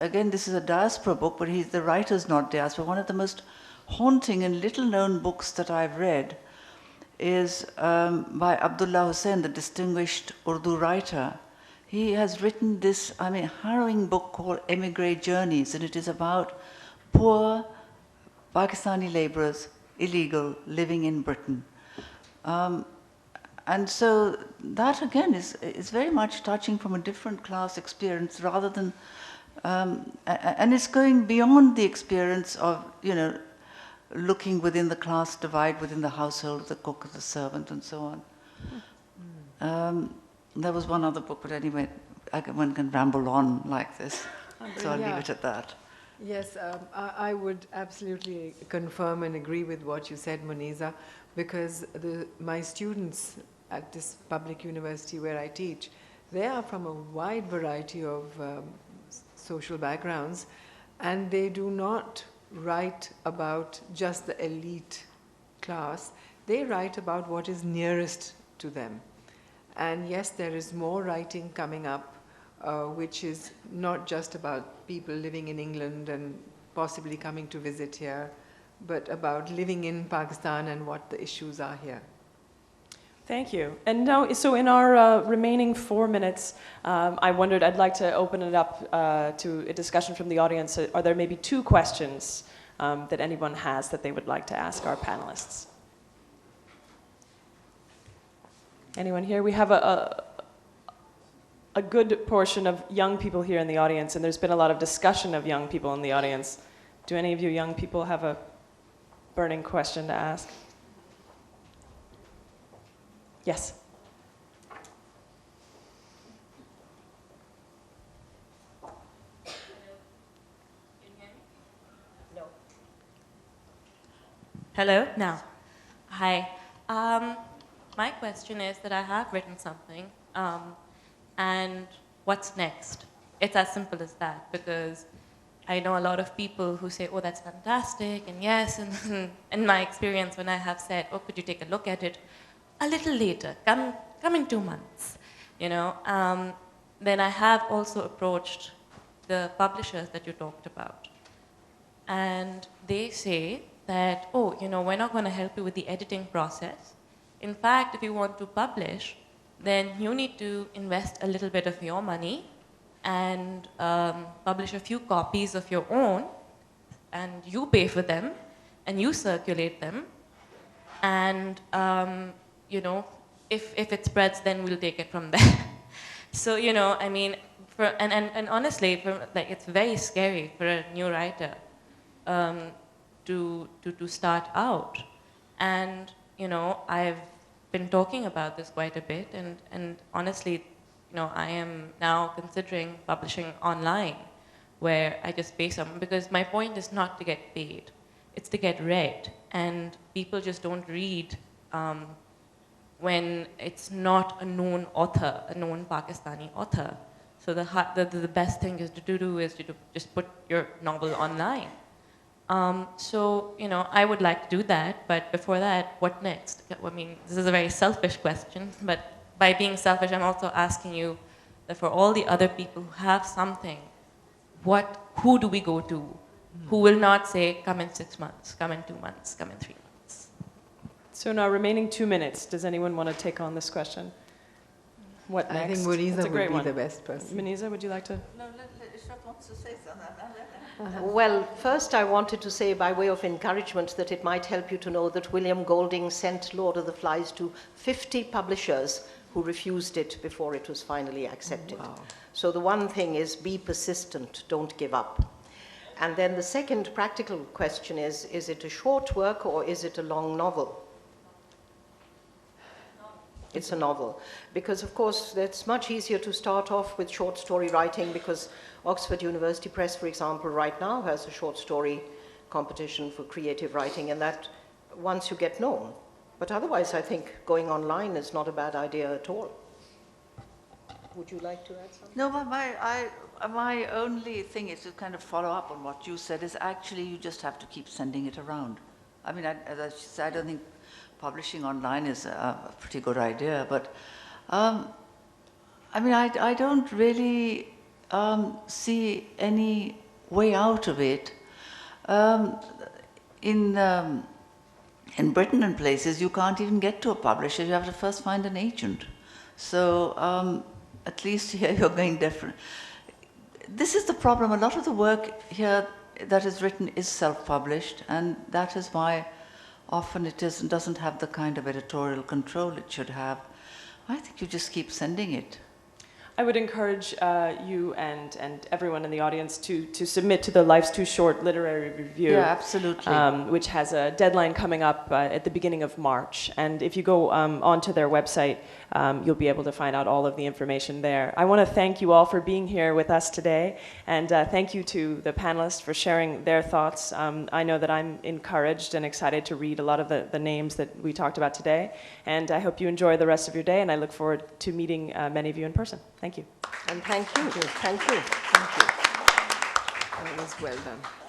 again, this is a diaspora book, but the writer's not diaspora. One of the most haunting and little-known books that I've read is by Abdullah Hussain, the distinguished Urdu writer. He has written this, harrowing book called Emigre Journeys, and it is about poor Pakistani laborers, illegal, living in Britain. And so that, again, is very much touching from a different class experience rather than, and it's going beyond the experience of, looking within the class divide within the household, the cook, the servant, and so on. There was one other book, but anyway, one can ramble on like this, so I'll leave it at that. Yes, I would absolutely confirm and agree with what you said, Muniza, because my students at this public university where I teach, they are from a wide variety of social backgrounds, and they do not write about just the elite class. They write about what is nearest to them. And yes, there is more writing coming up, which is not just about people living in England and possibly coming to visit here, but about living in Pakistan and what the issues are here. Thank you. And now, so in our remaining 4 minutes, I wondered, I'd like to open it up to a discussion from the audience. Are there maybe 2 questions that anyone has that they would like to ask our panelists? Anyone here? We have a good portion of young people here in the audience, and there's been a lot of discussion of young people in the audience. Do any of you young people have a burning question to ask? Yes. No. Hello? Now. Hi. My question is that I have written something, and what's next? It's as simple as that, because I know a lot of people who say, oh, that's fantastic, and yes, and in my experience when I have said, oh, could you take a look at it? A little later, come in 2 months, Then I have also approached the publishers that you talked about. And they say that, oh, we're not going to help you with the editing process. In fact, if you want to publish, then you need to invest a little bit of your money and publish a few copies of your own, and you pay for them, and you circulate them, and if it spreads, then we'll take it from there. So, and honestly, it's very scary for a new writer to start out. And, I've been talking about this quite a bit, and honestly, I am now considering publishing online, where I just pay someone, because my point is not to get paid, it's to get read, and people just don't read when it's not a known author, a known Pakistani author. So the best thing is to do is to just put your novel online. So, I would like to do that, but before that, what next? I mean, this is a very selfish question, but by being selfish, I'm also asking you that for all the other people who have something, who do we go to? Who will not say, come in 6 months, come in 2 months, come in 3 months? So in our remaining 2 minutes, does anyone want to take on this question? What next? I think Muniza would be one. the best person. Muniza, would you like to? No, Ishrat wants to say something. Well, first I wanted to say by way of encouragement that it might help you to know that William Golding sent Lord of the Flies to 50 publishers who refused it before it was finally accepted. Wow. So the one thing is be persistent, don't give up. And then the second practical question is it a short work or is it a long novel? It's a novel. Because, of course, it's much easier to start off with short story writing, because Oxford University Press, for example, right now has a short story competition for creative writing, and that once you get known. But otherwise, I think going online is not a bad idea at all. Would you like to add something? No, but my only thing is to kind of follow up on what you said, is actually you just have to keep sending it around. I mean, as I said, I don't think publishing online is a pretty good idea, but I mean, I don't really see any way out of it. In Britain and places, you can't even get to a publisher. You have to first find an agent. So at least here you're going different. This is the problem. A lot of the work here that is written is self-published, and that is why often it doesn't have the kind of editorial control it should have. I think you just keep sending it. I would encourage you and everyone in the audience to submit to the Life's Too Short literary review. Yeah, absolutely. Which has a deadline coming up at the beginning of March. And if you go onto their website, you'll be able to find out all of the information there. I want to thank you all for being here with us today, and thank you to the panelists for sharing their thoughts. I know that I'm encouraged and excited to read a lot of the names that we talked about today, and I hope you enjoy the rest of your day, and I look forward to meeting many of you in person. Thank you. And thank you. Thank you. Thank you. That was well done.